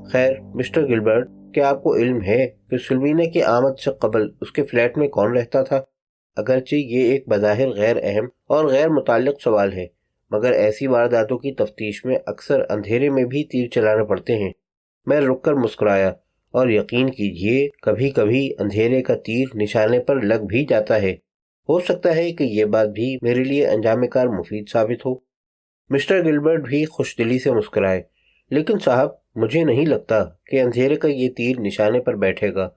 خیر mister Gilbert, کیا آپ کو علم ہے کہ سلوینا کی آمد سے قبل اس کے فلیٹ میں کون رہتا تھا؟ اگرچہ یہ ایک بظاہر غیر اہم اور غیر متعلق سوال ہے، مگر ایسی وارداتوں کی تفتیش میں اکثر اندھیرے میں بھی تیر چلانے پڑتے ہیں۔ میں رک کر مسکرایا، اور یقین کیجئے کبھی کبھی اندھیرے کا تیر نشانے پر لگ بھی جاتا ہے۔ ہو سکتا ہے کہ یہ بات بھی میرے لیے انجام کار مفید ثابت ہو۔ مسٹر گلبرٹ بھی خوش دلی سے مسکرائے۔ لیکن صاحب، مجھے نہیں لگتا کہ اندھیرے کا یہ تیر نشانے پر بیٹھے گا،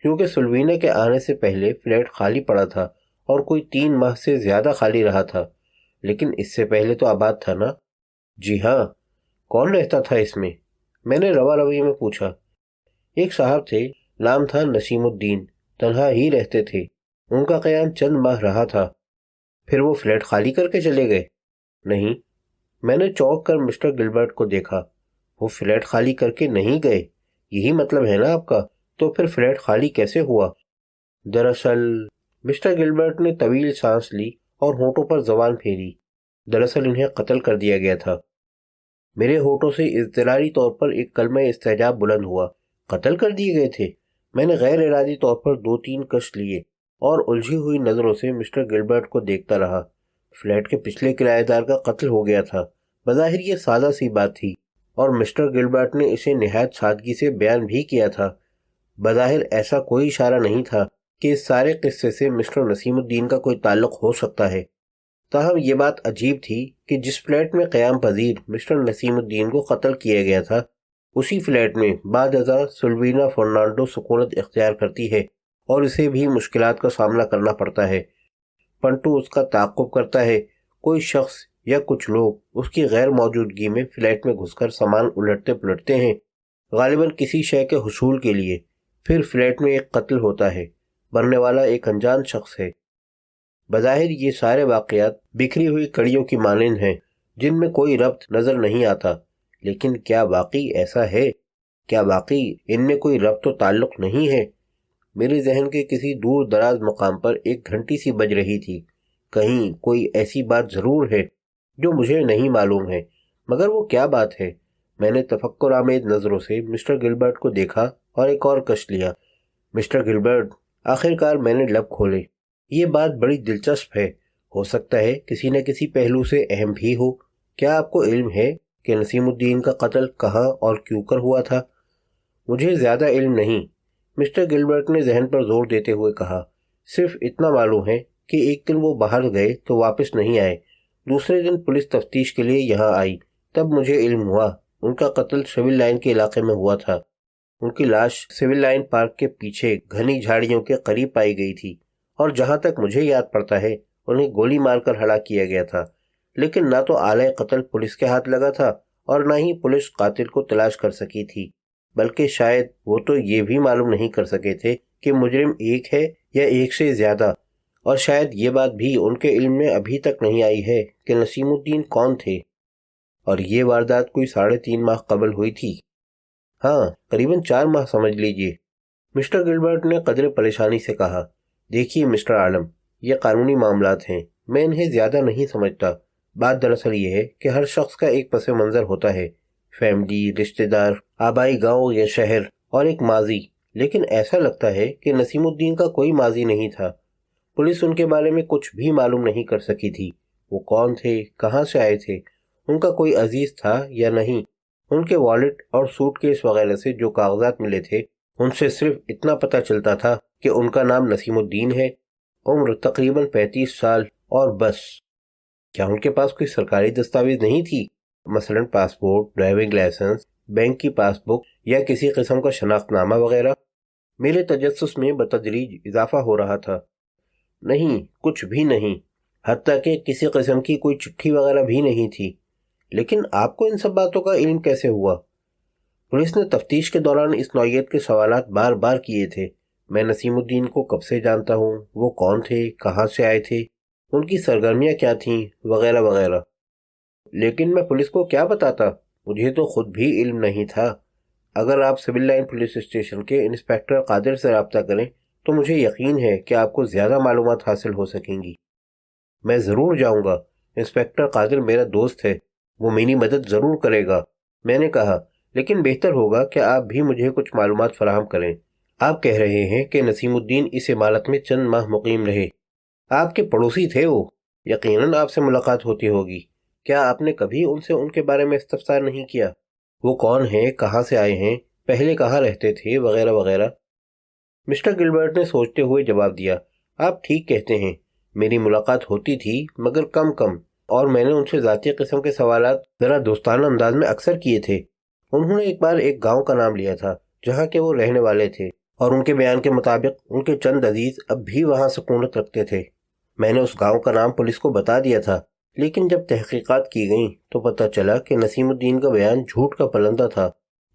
کیونکہ سلوینا کے آنے سے پہلے فلیٹ خالی پڑا تھا اور کوئی 3 ماہ سے زیادہ خالی رہا تھا۔ لیکن اس سے پہلے تو آباد تھا نا؟ جی ہاں۔ کون رہتا تھا اس میں نے روا روی میں پوچھا۔ ایک صاحب تھے، نام تھا نسیم الدین، تنہا ہی رہتے تھے۔ ان کا قیام چند ماہ رہا تھا۔ پھر وہ فلیٹ خالی کر کے چلے گئے؟ نہیں۔ میں نے چونک کر مسٹر گلبرٹ کو دیکھا۔ وہ فلیٹ خالی کر کے نہیں گئے؟ یہی مطلب ہے نا آپ کا؟ تو پھر فلیٹ خالی کیسے ہوا؟ دراصل مسٹر گلبرٹ نے طویل سانس لی اور ہونٹوں پر زبان پھیری۔ دراصل انہیں قتل کر دیا گیا تھا۔ میرے ہونٹوں سے اضطراری طور پر ایک کلمہ استعجاب بلند ہوا۔ قتل کر دیے گئے تھے؟ میں نے غیر ارادی طور پر 2-3 کش لیے اور الجھی ہوئی نظروں سے مسٹر گلبرٹ کو دیکھتا رہا۔ فلیٹ کے پچھلے کرایہ دار کا قتل ہو گیا تھا۔ بظاہر یہ سادہ سی بات تھی، اور مسٹر گلبرٹ نے اسے نہایت سادگی سے بیان بھی کیا تھا۔ بظاہر ایسا کوئی اشارہ نہیں تھا کہ اس سارے قصے سے مسٹر نسیم الدین کا کوئی تعلق ہو سکتا ہے۔ تاہم یہ بات عجیب تھی کہ جس فلیٹ میں قیام پذیر مسٹر نسیم الدین کو قتل کیا گیا تھا، اسی فلیٹ میں بعد ازاں سلوینا فرنانڈو سکونت اختیار کرتی ہے، اور اسے بھی مشکلات کا سامنا کرنا پڑتا ہے۔ پنٹو اس کا تعاقب کرتا ہے۔ کوئی شخص یا کچھ لوگ اس کی غیر موجودگی میں فلیٹ میں گھس کر سامان الٹتے پلٹتے ہیں، غالباً کسی شے کے حصول کے لیے۔ پھر فلیٹ میں ایک قتل ہوتا ہے۔ مرنے والا ایک انجان شخص ہے۔ بظاہر یہ سارے واقعات بکھری ہوئی کڑیوں کی مانند ہیں جن میں کوئی ربط نظر نہیں آتا۔ لیکن کیا واقعی ایسا ہے؟ کیا واقعی ان میں کوئی ربط و تعلق نہیں ہے؟ میرے ذہن کے کسی دور دراز مقام پر ایک گھنٹی سی بج رہی تھی۔ کہیں کوئی ایسی بات ضرور ہے جو مجھے نہیں معلوم ہے، مگر وہ کیا بات ہے؟ میں نے تفکر آمیز نظروں سے مسٹر گلبرٹ کو دیکھا اور ایک اور کش لیا۔ مسٹر گلبرٹ، آخرکار میں نے لب کھولے، یہ بات بڑی دلچسپ ہے۔ ہو سکتا ہے کسی نہ کسی پہلو سے اہم بھی ہو۔ کیا آپ کو علم ہے کہ نسیم الدین کا قتل کہاں اور کیوں کر ہوا تھا؟ مجھے زیادہ علم نہیں، مسٹر گلبرٹ نے ذہن پر زور دیتے ہوئے کہا۔ صرف اتنا معلوم ہے کہ ایک دن وہ باہر گئے تو واپس نہیں آئے۔ دوسرے دن پولیس تفتیش کے لیے یہاں آئی، تب مجھے علم ہوا ان کا قتل سول لائن کے علاقے میں ہوا تھا۔ ان کی لاش سول لائن پارک کے پیچھے گھنی جھاڑیوں کے قریب پائی گئی تھی، اور جہاں تک مجھے یاد پڑتا ہے انہیں گولی مار کر ہلاک کیا گیا تھا۔ لیکن نہ تو آلۂ قتل پولیس کے ہاتھ لگا تھا اور نہ ہی پولیس قاتل کو تلاش کر سکی تھی، بلکہ شاید وہ تو یہ بھی معلوم نہیں کر سکے تھے کہ مجرم ایک ہے یا ایک سے زیادہ، اور شاید یہ بات بھی ان کے علم میں ابھی تک نہیں آئی ہے کہ نسیم الدین کون تھے۔ اور یہ واردات کوئی 3.5 ماہ قبل ہوئی تھی۔ ہاں، قریباً 4 ماہ سمجھ لیجئے۔ مسٹر گلبرٹ نے قدرے پریشانی سے کہا۔ دیکھیے مسٹر عالم، یہ قانونی معاملات ہیں، میں انہیں زیادہ نہیں سمجھتا۔ بات دراصل یہ ہے کہ ہر شخص کا ایک پس منظر ہوتا ہے، فیملی، رشتہ دار، آبائی گاؤں یا شہر، اور ایک ماضی۔ لیکن ایسا لگتا ہے کہ نسیم الدین کا کوئی ماضی نہیں تھا۔ پولیس ان کے بارے میں کچھ بھی معلوم نہیں کر سکی تھی۔ وہ کون تھے، کہاں سے آئے تھے، ان کا کوئی عزیز تھا یا نہیں۔ ان کے والٹ اور سوٹ کیس وغیرہ سے جو کاغذات ملے تھے، ان سے صرف اتنا پتہ چلتا تھا کہ ان کا نام نسیم الدین ہے، عمر تقریباً 35 سال، اور بس۔ کیا ان کے پاس کوئی سرکاری دستاویز نہیں تھی، مثلاً پاسپورٹ، ڈرائیونگ لائسنس، بینک کی پاس بک یا کسی قسم کا شناخت نامہ وغیرہ؟ میرے تجسس میں بتدریج اضافہ ہو رہا تھا۔ نہیں، کچھ بھی نہیں، حتیٰ کہ کسی قسم کی کوئی چٹھی وغیرہ بھی نہیں تھی۔ لیکن آپ کو ان سب باتوں کا علم کیسے ہوا؟ پولیس نے تفتیش کے دوران اس نوعیت کے سوالات بار بار کیے تھے۔ میں نسیم الدین کو کب سے جانتا ہوں، وہ کون تھے، کہاں سے آئے تھے، ان کی سرگرمیاں کیا تھیں، وغیرہ وغیرہ۔ لیکن میں پولیس کو کیا بتاتا؟ مجھے تو خود بھی علم نہیں تھا۔ اگر آپ سول لائن پولیس اسٹیشن کے انسپیکٹر قادر سے رابطہ کریں تو مجھے یقین ہے کہ آپ کو زیادہ معلومات حاصل ہو سکیں گی۔ میں ضرور جاؤں گا، انسپیکٹر قادر میرا دوست ہے، وہ میری مدد ضرور کرے گا، میں نے کہا۔ لیکن بہتر ہوگا کہ آپ بھی مجھے کچھ معلومات فراہم کریں۔ آپ کہہ رہے ہیں کہ نسیم الدین اس عمارت میں چند ماہ مقیم رہے، آپ کے پڑوسی تھے وہ، یقیناً آپ سے ملاقات ہوتی ہوگی۔ کیا آپ نے کبھی ان سے ان کے بارے میں استفسار نہیں کیا؟ وہ کون ہیں، کہاں سے آئے ہیں، پہلے کہاں رہتے تھے، وغیرہ وغیرہ؟ مسٹر گلبرٹ نے سوچتے ہوئے جواب دیا، آپ ٹھیک کہتے ہیں، میری ملاقات ہوتی تھی مگر کم کم، اور میں نے ان سے ذاتی قسم کے سوالات ذرا دوستانہ انداز میں اکثر کیے تھے۔ انہوں نے ایک بار ایک گاؤں کا نام لیا تھا جہاں کے وہ رہنے والے تھے، اور ان کے بیان کے مطابق ان کے چند عزیز اب بھی وہاں سکونت رکھتے تھے۔ میں نے اس گاؤں کا نام پولیس کو بتا دیا تھا، لیکن جب تحقیقات کی گئیں تو پتہ چلا کہ نسیم الدین کا بیان جھوٹ کا پلندہ تھا۔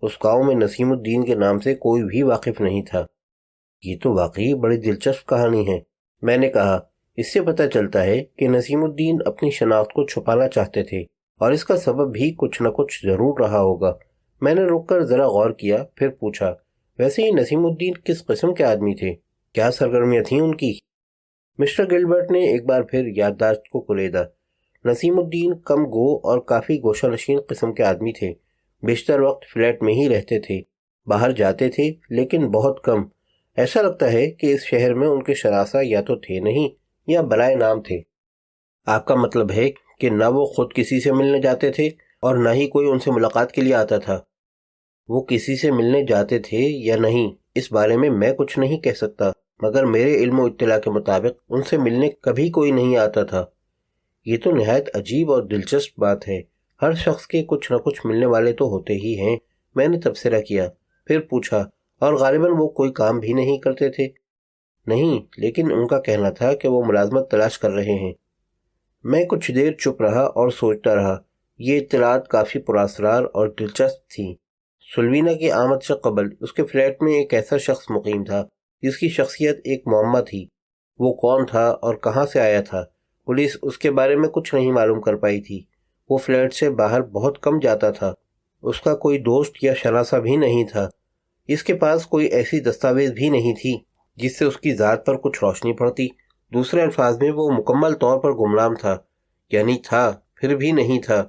اس گاؤں میں نسیم الدین کے نام سے کوئی بھی واقف نہیں تھا۔ یہ تو واقعی بڑی دلچسپ کہانی ہے، میں نے کہا۔ اس سے پتہ چلتا ہے کہ نسیم الدین اپنی شناخت کو چھپانا چاہتے تھے، اور اس کا سبب بھی کچھ نہ کچھ ضرور رہا ہوگا۔ میں نے رک کر ذرا غور کیا، پھر پوچھا، ویسے ہی نسیم الدین کس قسم کے آدمی تھے؟ کیا سرگرمیاں تھیں ان کی؟ مسٹر گلبرٹ نے ایک بار پھر یادداشت کو کلیدا۔ نسیم الدین کم گو اور کافی گوشہ نشین قسم کے آدمی تھے، بیشتر وقت فلیٹ میں ہی رہتے تھے، باہر جاتے تھے لیکن بہت کم۔ ایسا لگتا ہے کہ اس شہر میں ان کے شناسہ یا تو تھے نہیں یا برائے نام تھے۔ آپ کا مطلب ہے کہ نہ وہ خود کسی سے ملنے جاتے تھے اور نہ ہی کوئی ان سے ملاقات کے لیے آتا تھا؟ وہ کسی سے ملنے جاتے تھے یا نہیں اس بارے میں کچھ نہیں کہہ سکتا، مگر میرے علم و اطلاع کے مطابق ان سے ملنے کبھی کوئی نہیں آتا تھا۔ یہ تو نہایت عجیب اور دلچسپ بات ہے۔ ہر شخص کے کچھ نہ کچھ ملنے والے تو ہوتے ہی ہیں، میں نے تبصرہ کیا۔ پھر پوچھا، اور غالباً وہ کوئی کام بھی نہیں کرتے تھے؟ نہیں، لیکن ان کا کہنا تھا کہ وہ ملازمت تلاش کر رہے ہیں۔ میں کچھ دیر چپ رہا اور سوچتا رہا۔ یہ اطلاعات کافی پراسرار اور دلچسپ تھیں۔ سلوینا کی آمد سے قبل اس کے فلیٹ میں ایک ایسا شخص مقیم تھا جس کی شخصیت ایک معمہ تھی۔ وہ کون تھا اور کہاں سے آیا تھا؟ پولیس اس کے بارے میں کچھ نہیں معلوم کر پائی تھی۔ وہ فلیٹ سے باہر بہت کم جاتا تھا۔ اس کا کوئی دوست یا شناسہ بھی نہیں تھا۔ اس کے پاس کوئی ایسی دستاویز بھی نہیں تھی جس سے اس کی ذات پر کچھ روشنی پڑتی۔ دوسرے الفاظ میں وہ مکمل طور پر گمنام تھا، یعنی تھا پھر بھی نہیں تھا۔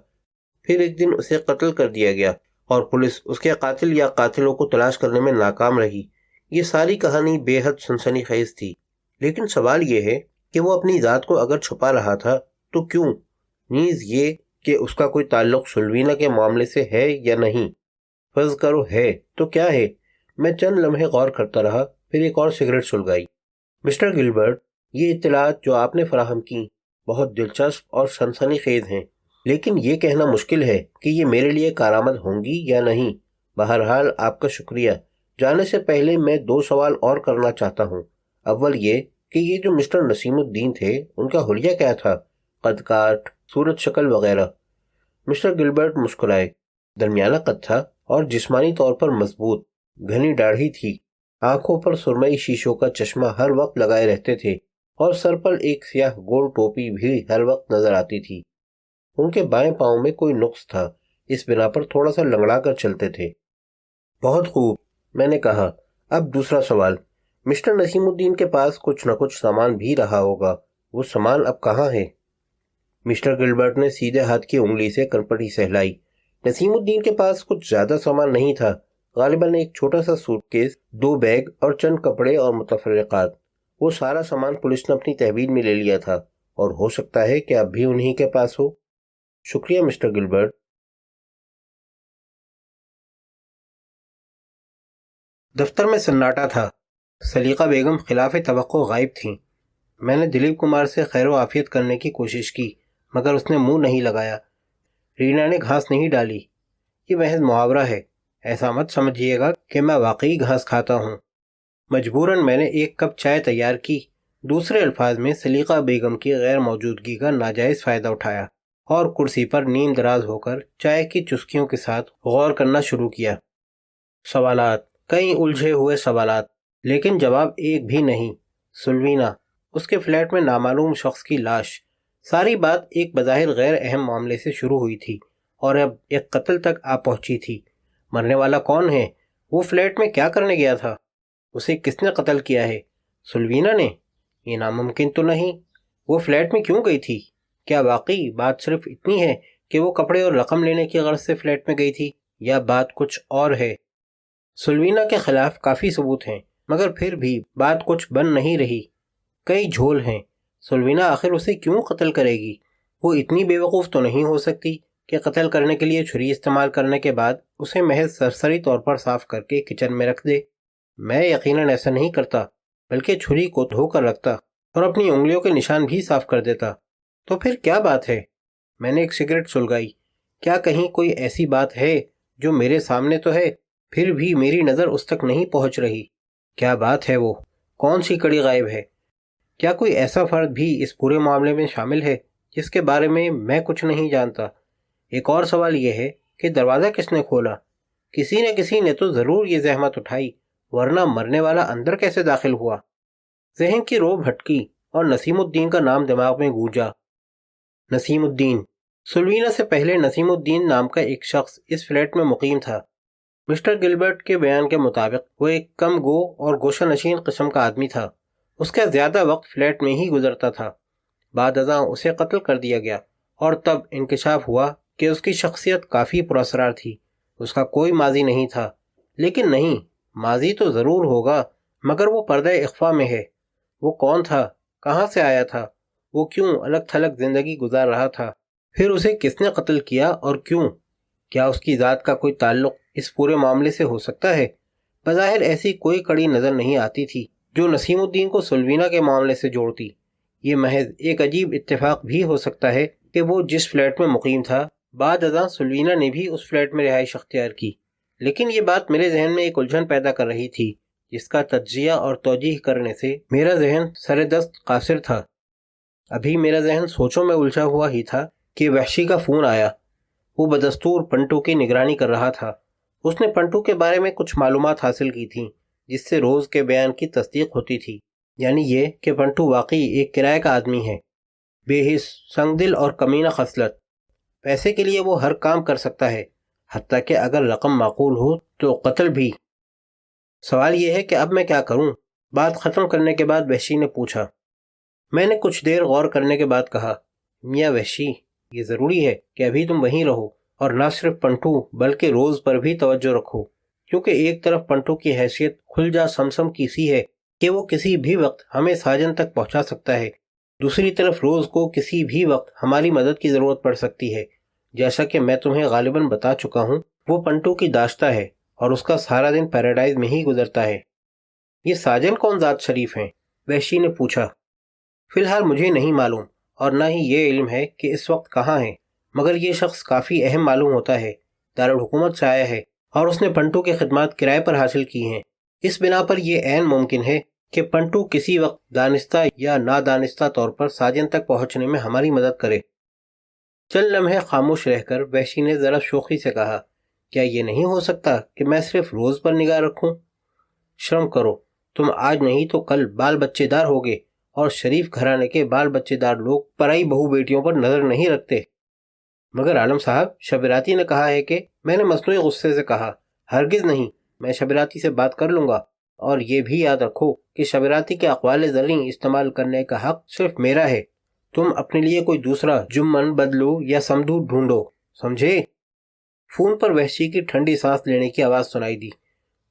پھر ایک دن اسے قتل کر دیا گیا اور پولیس اس کے قاتل یا قاتلوں کو تلاش کرنے میں ناکام رہی۔ یہ ساری کہانی بے حد سنسنی خیز تھی، لیکن سوال یہ ہے کہ وہ اپنی ذات کو اگر چھپا رہا تھا تو کیوں؟ نیز یہ کہ اس کا کوئی تعلق سلوینا کے معاملے سے ہے یا نہیں۔ فرض کرو ہے تو کیا ہے؟ میں چند لمحے غور کرتا رہا، پھر ایک اور سگریٹ سلگائی۔ مسٹر گلبرٹ، یہ اطلاعات جو آپ نے فراہم کی بہت دلچسپ اور سنسنی خیز ہیں، لیکن یہ کہنا مشکل ہے کہ یہ میرے لیے کارآمد ہوں گی یا نہیں۔ بہرحال آپ کا شکریہ۔ جانے سے پہلے میں 2 سوال اور کرنا چاہتا ہوں۔ اول یہ کہ یہ جو مسٹر نسیم الدین تھے ان کا حلیہ کیا تھا؟ قد کاٹ، صورت شکل وغیرہ؟ Mister Gilbert مسکرائے۔ درمیانہ قد تھا اور جسمانی طور پر مضبوط، گھنی داڑھی تھی، آنکھوں پر سرمئی شیشوں کا چشمہ ہر وقت لگائے رہتے تھے، اور سر پر ایک سیاہ گول ٹوپی بھی ہر وقت نظر آتی تھی۔ ان کے بائیں پاؤں میں کوئی نقص تھا، اس بنا پر تھوڑا سا لنگڑا کر چلتے تھے۔ بہت خوب، میں نے کہا۔ اب دوسرا سوال، مسٹر نسیم الدین کے پاس کچھ نہ کچھ سامان بھی رہا ہوگا، وہ سامان اب کہاں ہے؟ مسٹر گلبرٹ نے سیدھے ہاتھ کی انگلی سے کنپٹی سہلائی۔ نسیم الدین کے پاس کچھ زیادہ سامان نہیں تھا، غالباً ایک چھوٹا سا سوٹ کیس، 2 بیگ اور چند کپڑے اور متفرقات۔ وہ سارا سامان پولیس نے اپنی تحویل میں لے لیا تھا، اور ہو سکتا ہے کہ اب بھی انہی کے پاس ہو۔ شکریہ مسٹر گلبرٹ۔ دفتر میں سناٹا تھا۔ سلیقہ بیگم خلاف توقع غائب تھیں۔ میں نے دلیپ کمار سے خیر و عافیت کرنے کی کوشش کی، مگر اس نے منہ نہیں لگایا۔ رینا نے گھاس نہیں ڈالی۔ یہ محض محاورہ ہے، ایسا مت سمجھیے گا کہ میں واقعی گھاس کھاتا ہوں۔ مجبوراً میں نے 1 کپ چائے تیار کی، دوسرے الفاظ میں سلیقہ بیگم کی غیر موجودگی کا ناجائز فائدہ اٹھایا، اور کرسی پر نیم دراز ہو کر چائے کی چسکیوں کے ساتھ غور کرنا شروع کیا۔ سوالات، کئی الجھے ہوئے سوالات، لیکن جواب ایک بھی نہیں۔ سلوینا، اس کے فلیٹ میں نامعلوم شخص کی لاش۔ ساری بات ایک بظاہر غیر اہم معاملے سے شروع ہوئی تھی اور اب ایک قتل تک آ پہنچی تھی۔ مرنے والا کون ہے؟ وہ فلیٹ میں کیا کرنے گیا تھا؟ اسے کس نے قتل کیا ہے؟ سلوینا نے؟ یہ ناممکن تو نہیں۔ وہ فلیٹ میں کیوں گئی تھی؟ کیا واقعی بات صرف اتنی ہے کہ وہ کپڑے اور رقم لینے کی غرض سے فلیٹ میں گئی تھی، یا بات کچھ اور ہے؟ سلوینا کے خلاف کافی ثبوت ہیں، مگر پھر بھی بات کچھ بن نہیں رہی۔ کئی جھول ہیں۔ سلوینا آخر اسے کیوں قتل کرے گی؟ وہ اتنی بے وقوف تو نہیں ہو سکتی کہ قتل کرنے کے لیے چھری استعمال کرنے کے بعد اسے محض سرسری طور پر صاف کر کے کچن میں رکھ دے۔ میں یقیناً ایسا نہیں کرتا، بلکہ چھری کو دھو کر رکھتا اور اپنی انگلیوں کے نشان بھی صاف کر دیتا۔ تو پھر کیا بات ہے؟ میں نے ایک سگریٹ سلگائی۔ کیا کہیں کوئی ایسی بات ہے جو میرے سامنے تو ہے، پھر بھی میری نظر اس تک نہیں پہنچ رہی؟ کیا بات ہے وہ؟ کون سی کڑی غائب ہے؟ کیا کوئی ایسا فرد بھی اس پورے معاملے میں شامل ہے جس کے بارے میں کچھ نہیں جانتا؟ ایک اور سوال یہ ہے کہ دروازہ کس نے کھولا؟ کسی نے تو ضرور یہ زحمت اٹھائی، ورنہ مرنے والا اندر کیسے داخل ہوا؟ ذہن کی رو بھٹکی اور نسیم الدین کا نام دماغ میں گونجا۔ نسیم الدین۔ سلوینا سے پہلے نسیم الدین نام کا ایک شخص اس فلیٹ میں مقیم تھا۔ مسٹر گلبرٹ کے بیان کے مطابق وہ ایک کم گو اور گوشہ نشین قسم کا آدمی تھا۔ اس کا زیادہ وقت فلیٹ میں ہی گزرتا تھا۔ بعد ازاں اسے قتل کر دیا گیا اور تب انکشاف ہوا کہ اس کی شخصیت کافی پراسرار تھی۔ اس کا کوئی ماضی نہیں تھا۔ لیکن نہیں، ماضی تو ضرور ہوگا، مگر وہ پردہ اخفا میں ہے۔ وہ کون تھا؟ کہاں سے آیا تھا؟ وہ کیوں الگ تھلگ زندگی گزار رہا تھا؟ پھر اسے کس نے قتل کیا اور کیوں؟ کیا اس کی ذات کا کوئی تعلق اس پورے معاملے سے ہو سکتا ہے؟ بظاہر ایسی کوئی کڑی نظر نہیں آتی تھی جو نسیم الدین کو سلوینا کے معاملے سے جوڑتی۔ یہ محض ایک عجیب اتفاق بھی ہو سکتا ہے کہ وہ جس فلیٹ میں مقیم تھا، بعد ازاں سلوینا نے بھی اس فلیٹ میں رہائش اختیار کی۔ لیکن یہ بات میرے ذہن میں ایک الجھن پیدا کر رہی تھی، جس کا تجزیہ اور توجیہ کرنے سے میرا ذہن سر دست قاصر تھا۔ ابھی میرا ذہن سوچوں میں الجھا ہوا ہی تھا کہ وحشی کا فون آیا۔ وہ بدستور پنٹو کی نگرانی کر رہا تھا۔ اس نے پنٹو کے بارے میں کچھ معلومات حاصل کی تھیں جس سے روز کے بیان کی تصدیق ہوتی تھی، یعنی یہ کہ پنٹو واقعی ایک کرایہ کا آدمی ہے، بے حس، سنگ دل اور کمینہ خصلت۔ پیسے کے لیے وہ ہر کام کر سکتا ہے، حتیٰ کہ اگر رقم معقول ہو تو قتل بھی۔ سوال یہ ہے کہ اب میں کیا کروں؟ بات ختم کرنے کے بعد وحشی نے پوچھا۔ میں نے کچھ دیر غور کرنے کے بعد کہا، میاں وحشی، یہ ضروری ہے کہ ابھی تم وہیں رہو اور نہ صرف پنٹو بلکہ روز پر بھی توجہ رکھو، کیونکہ ایک طرف پنٹو کی حیثیت کھل جا سمسم کی سی ہے کہ وہ کسی بھی وقت ہمیں ساجن تک پہنچا سکتا ہے، دوسری طرف روز کو کسی بھی وقت ہماری مدد کی ضرورت پڑ سکتی ہے۔ جیسا کہ میں تمہیں غالباً بتا چکا ہوں، وہ پنٹو کی داشتہ ہے اور اس کا سارا دن پیراڈائز میں ہی گزرتا ہے۔ یہ ساجن کون ذات شریف ہیں؟ وحشی نے پوچھا۔ فی الحال مجھے نہیں معلوم اور نہ ہی یہ علم ہے کہ اس وقت کہاں ہیں، مگر یہ شخص کافی اہم معلوم ہوتا ہے، دارالحکومت سے آیا ہے اور اس نے پنٹو کی خدمات کرائے پر حاصل کی ہیں۔ اس بنا پر یہ عین ممکن ہے کہ پنٹو کسی وقت دانستہ یا نادانستہ طور پر ساجن تک پہنچنے میں ہماری مدد کرے۔ چند لمحے خاموش رہ کر وحشی نے ذرا شوخی سے کہا، کیا یہ نہیں ہو سکتا کہ میں صرف روز پر نگاہ رکھوں؟ شرم کرو، تم آج نہیں تو کل بال بچے دار ہوگے، اور شریف گھرانے کے بال بچے دار لوگ پرائی بہو بیٹیوں پر نظر نہیں رکھتے۔ مگر عالم صاحب، شبیراتی نے کہا ہے کہ… میں نے مصنوعی غصے سے کہا، ہرگز نہیں، میں شبیراتی سے بات کر لوں گا، اور یہ بھی یاد رکھو کہ شبیراتی کے اقوال زرعی استعمال کرنے کا حق صرف میرا ہے۔ تم اپنے لیے کوئی دوسرا جمن بدلو یا سمدود ڈھونڈو، سمجھے؟ فون پر وحشی کی ٹھنڈی سانس لینے کی آواز سنائی دی۔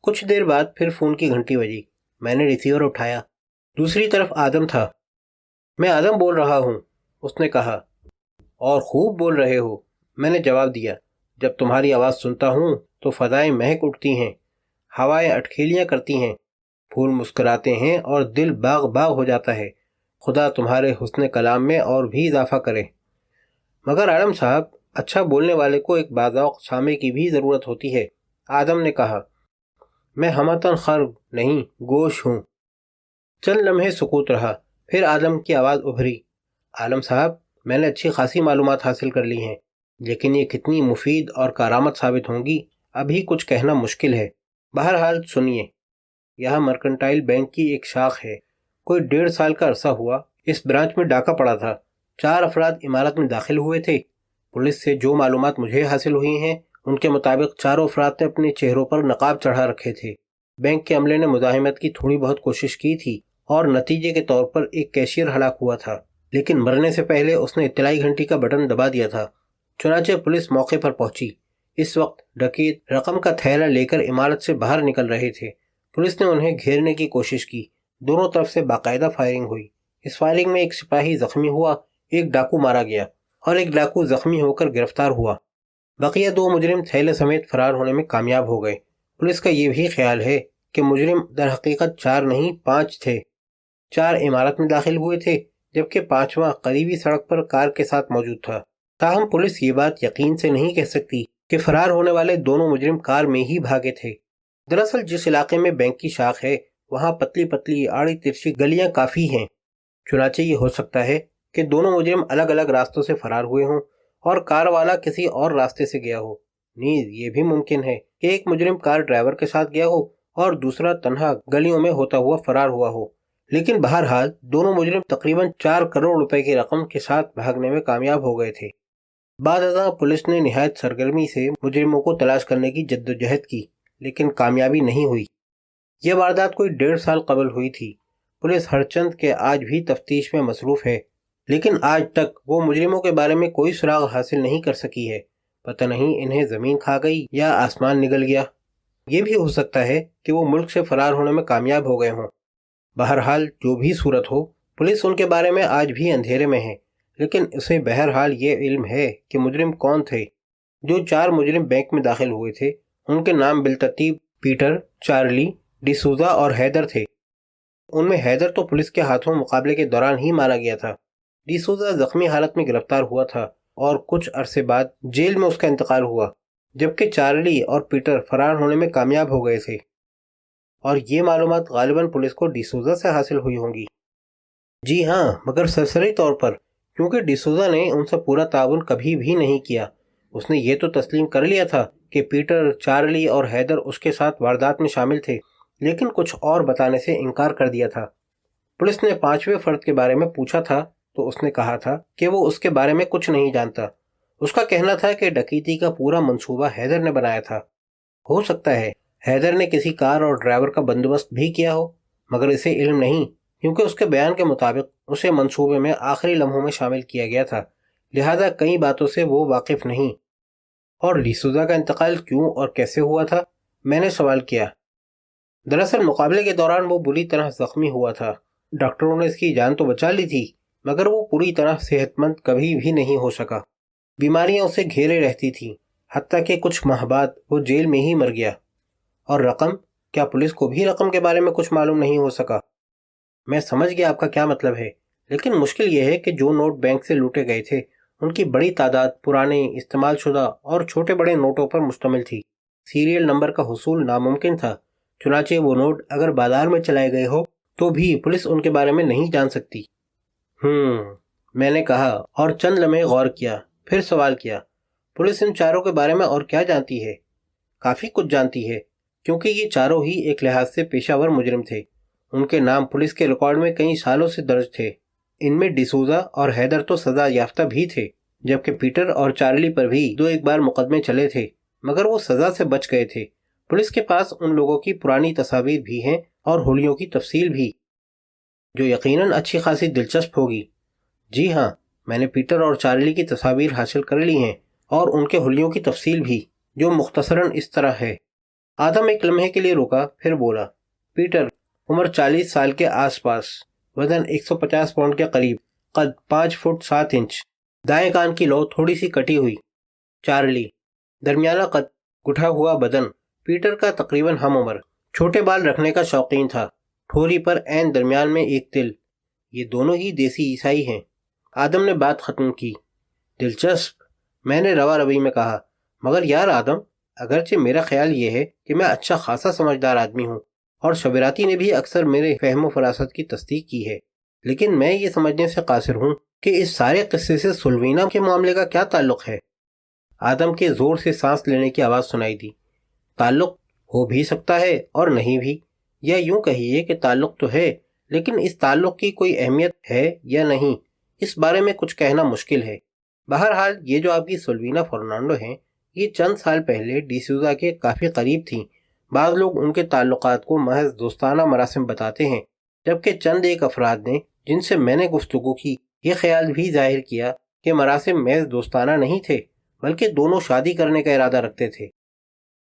کچھ دیر بعد پھر فون کی گھنٹی بجی۔ میں نے ریسیور اٹھایا۔ دوسری طرف آدم تھا۔ میں آدم بول رہا ہوں، اس نے کہا۔ اور خوب بول رہے ہو، میں نے جواب دیا۔ جب تمہاری آواز سنتا ہوں تو فضائیں مہک اٹھتی ہیں، ہوائیں اٹکھیلیاں کرتی ہیں، پھول مسکراتے ہیں اور دل باغ باغ ہو جاتا ہے۔ خدا تمہارے حسن کلام میں اور بھی اضافہ کرے۔ مگر عالم صاحب، اچھا بولنے والے کو ایک باذوق سامع کی بھی ضرورت ہوتی ہے، آدم نے کہا۔ میں ہمتاً خرگ نہیں، گوش ہوں۔ چند لمحے سکوت رہا، پھر آدم کی آواز ابھری۔ عالم صاحب، میں نے اچھی خاصی معلومات حاصل کر لی ہیں، لیکن یہ کتنی مفید اور کارآمد ثابت ہوں گی ابھی کچھ کہنا مشکل ہے۔ بہرحال سنیے، یہاں مرکنٹائل بینک کی ایک شاخ ہے۔ کوئی 1.5 سال کا عرصہ ہوا اس برانچ میں ڈاکہ پڑا تھا۔ 4 افراد عمارت میں داخل ہوئے تھے۔ پولیس سے جو معلومات مجھے حاصل ہوئی ہیں ان کے مطابق چاروں افراد نے اپنے چہروں پر نقاب چڑھا رکھے تھے۔ بینک کے عملے نے مزاحمت کی تھوڑی بہت کوشش کی تھی اور نتیجے کے طور پر ایک کیشیئر ہلاک ہوا تھا، لیکن مرنے سے پہلے اس نے اطلاعی گھنٹی کا بٹن دبا دیا تھا۔ چنانچہ پولیس موقع پر پہنچی۔ اس وقت ڈکیت رقم کا تھیلا لے کر عمارت سے باہر نکل رہے تھے۔ پولیس نے انہیں گھیرنے کی کوشش کی۔ دونوں طرف سے باقاعدہ فائرنگ ہوئی۔ اس فائرنگ میں ایک سپاہی زخمی ہوا، ایک ڈاکو مارا گیا اور ایک ڈاکو زخمی ہو کر گرفتار ہوا۔ بقیہ 2 مجرم تھیلے سمیت فرار ہونے میں کامیاب ہو گئے۔ پولیس کا یہ بھی خیال ہے کہ مجرم در حقیقت 4 نہیں 5 تھے۔ 4 عمارت میں داخل ہوئے تھے جبکہ 5واں قریبی سڑک پر کار کے ساتھ موجود تھا۔ تاہم پولیس یہ بات یقین سے نہیں کہہ سکتی کہ فرار ہونے والے دونوں مجرم کار میں ہی بھاگے تھے۔ دراصل جس علاقے میں بینک کی شاخ ہے وہاں پتلی پتلی آڑی ترچھی گلیاں کافی ہیں، چنانچہ یہ ہو سکتا ہے کہ دونوں مجرم الگ الگ راستوں سے فرار ہوئے ہوں اور کار والا کسی اور راستے سے گیا ہو۔ نیز یہ بھی ممکن ہے کہ ایک مجرم کار ڈرائیور کے ساتھ گیا ہو اور دوسرا تنہا گلیوں میں ہوتا ہوا فرار ہوا ہو۔ لیکن بہرحال دونوں مجرم تقریباً 4 کروڑ روپے کی رقم کے ساتھ بھاگنے میں کامیاب ہو گئے تھے۔ بعد ازاں پولیس نے نہایت سرگرمی سے مجرموں کو تلاش کرنے کی جدوجہد کی، لیکن کامیابی نہیں ہوئی۔ یہ واردات کوئی 1.5 سال قبل ہوئی تھی۔ پولیس ہرچند کہ آج بھی تفتیش میں مصروف ہے، لیکن آج تک وہ مجرموں کے بارے میں کوئی سراغ حاصل نہیں کر سکی ہے۔ پتہ نہیں انہیں زمین کھا گئی یا آسمان نگل گیا۔ یہ بھی ہو سکتا ہے کہ وہ ملک سے فرار ہونے میں کامیاب ہو گئے ہوں۔ بہرحال جو بھی صورت ہو، پولیس ان کے بارے میں آج بھی اندھیرے میں ہے، لیکن اسے بہرحال یہ علم ہے کہ مجرم کون تھے۔ جو 4 مجرم بینک میں داخل ہوئے تھے ان کے نام بالترتیب پیٹر، چارلی، ڈی سوزا اور حیدر تھے۔ ان میں حیدر تو پولیس کے ہاتھوں مقابلے کے دوران ہی مارا گیا تھا۔ ڈی سوزا زخمی حالت میں گرفتار ہوا تھا اور کچھ عرصے بعد جیل میں اس کا انتقال ہوا، جبکہ چارلی اور پیٹر فرار ہونے میں کامیاب ہو گئے تھے، اور یہ معلومات غالباً پولیس کو ڈی سوزا سے حاصل ہوئی ہوں گی۔ جی ہاں، مگر سرسری طور پر، کیونکہ ڈی سوزا نے ان سے پورا تعاون کبھی بھی نہیں کیا۔ اس نے یہ تو تسلیم کر لیا تھا کہ پیٹر، چارلی اور حیدر اس کے ساتھ واردات میں شامل تھے، لیکن کچھ اور بتانے سے انکار کر دیا تھا۔ پولیس نے 5ویں فرد کے بارے میں پوچھا تھا تو اس نے کہا تھا کہ وہ اس کے بارے میں کچھ نہیں جانتا۔ اس کا کہنا تھا کہ ڈکیتی کا پورا منصوبہ حیدر نے بنایا تھا۔ ہو سکتا ہے حیدر نے کسی کار اور ڈرائیور کا بندوبست بھی کیا ہو، مگر اسے علم نہیں، کیونکہ اس کے بیان کے مطابق اسے منصوبے میں آخری لمحوں میں شامل کیا گیا تھا، لہذا کئی باتوں سے وہ واقف نہیں۔ اور ڈی سوزا کا انتقال کیوں اور کیسے ہوا تھا؟ میں نے سوال کیا۔ دراصل مقابلے کے دوران وہ بری طرح زخمی ہوا تھا۔ ڈاکٹروں نے اس کی جان تو بچا لی تھی، مگر وہ پوری طرح صحت مند کبھی بھی نہیں ہو سکا۔ بیماریاں اسے گھیرے رہتی تھیں، حتیٰ کہ کچھ ماہ بعد وہ جیل میں ہی مر گیا۔ اور رقم؟ کیا پولیس کو بھی رقم کے بارے میں کچھ معلوم نہیں ہو سکا؟ میں سمجھ گیا آپ کا کیا مطلب ہے، لیکن مشکل یہ ہے کہ جو نوٹ بینک سے لوٹے گئے تھے ان کی بڑی تعداد پرانے، استعمال شدہ اور چھوٹے بڑے نوٹوں پر مشتمل تھی۔ سیریل نمبر کا حصول ناممکن تھا، چنانچہ وہ نوٹ اگر بازار میں چلائے گئے ہو تو بھی پولیس ان کے بارے میں نہیں جان سکتی۔ میں نے کہا اور چند لمحے غور کیا، پھر سوال کیا، پولیس ان چاروں کے بارے میں اور کیا جانتی ہے؟ کافی کچھ جانتی ہے، کیونکہ یہ چاروں ہی ایک لحاظ سے پیشہ ور مجرم تھے۔ ان کے نام پولیس کے ریکارڈ میں کئی سالوں سے درج تھے۔ ان میں ڈی سوزا اور حیدر تو سزا یافتہ بھی تھے، جبکہ پیٹر اور چارلی پر بھی 2-1 بار مقدمے چلے تھے، مگر وہ سزا سے بچ گئے تھے۔ پولیس کے پاس ان لوگوں کی پرانی تصاویر بھی ہیں اور حلیوں کی تفصیل بھی، جو یقیناً اچھی خاصی دلچسپ ہوگی۔ جی ہاں، میں نے پیٹر اور چارلی کی تصاویر حاصل کر لی ہیں اور ان کے حلیوں کی تفصیل بھی، جو مختصراً اس طرح ہے۔ آدم ایک لمحے کے لیے رکا، پھر بولا، پیٹر، عمر 40 سال کے آس پاس، وزن 150 پاؤنڈ کے قریب، قد 5 فٹ 7 انچ، دائیں کان کی لو تھوڑی سی کٹی ہوئی۔ چارلی، درمیانہ قد، گٹھا ہوا بدن، پیٹر کا تقریباً ہم عمر، چھوٹے بال رکھنے کا شوقین تھا، ٹھوری پر عین درمیان میں ایک تل۔ یہ دونوں ہی دیسی عیسائی ہیں۔ آدم نے بات ختم کی۔ دلچسپ، میں نے روا روی میں کہا، مگر یار آدم، اگرچہ میرا خیال یہ ہے کہ میں اچھا خاصا سمجھدار آدمی ہوں، اور شبیراتی نے بھی اکثر میرے فہم و فراست کی تصدیق کی ہے، لیکن میں یہ سمجھنے سے قاصر ہوں کہ اس سارے قصے سے سلوینا کے معاملے کا کیا تعلق ہے۔ آدم کے زور سے سانس لینے کی آواز سنائی دی۔ تعلق ہو بھی سکتا ہے اور نہیں بھی، یا یوں کہیے کہ تعلق تو ہے، لیکن اس تعلق کی کوئی اہمیت ہے یا نہیں، اس بارے میں کچھ کہنا مشکل ہے۔ بہرحال یہ جو آپ کی سلوینا فرنانڈو ہیں، یہ چند سال پہلے ڈی سوزا کے کافی قریب تھیں۔ بعض لوگ ان کے تعلقات کو محض دوستانہ مراسم بتاتے ہیں، جبکہ چند ایک افراد نے جن سے میں نے گفتگو کی یہ خیال بھی ظاہر کیا کہ مراسم محض دوستانہ نہیں تھے، بلکہ دونوں شادی کرنے کا ارادہ رکھتے تھے۔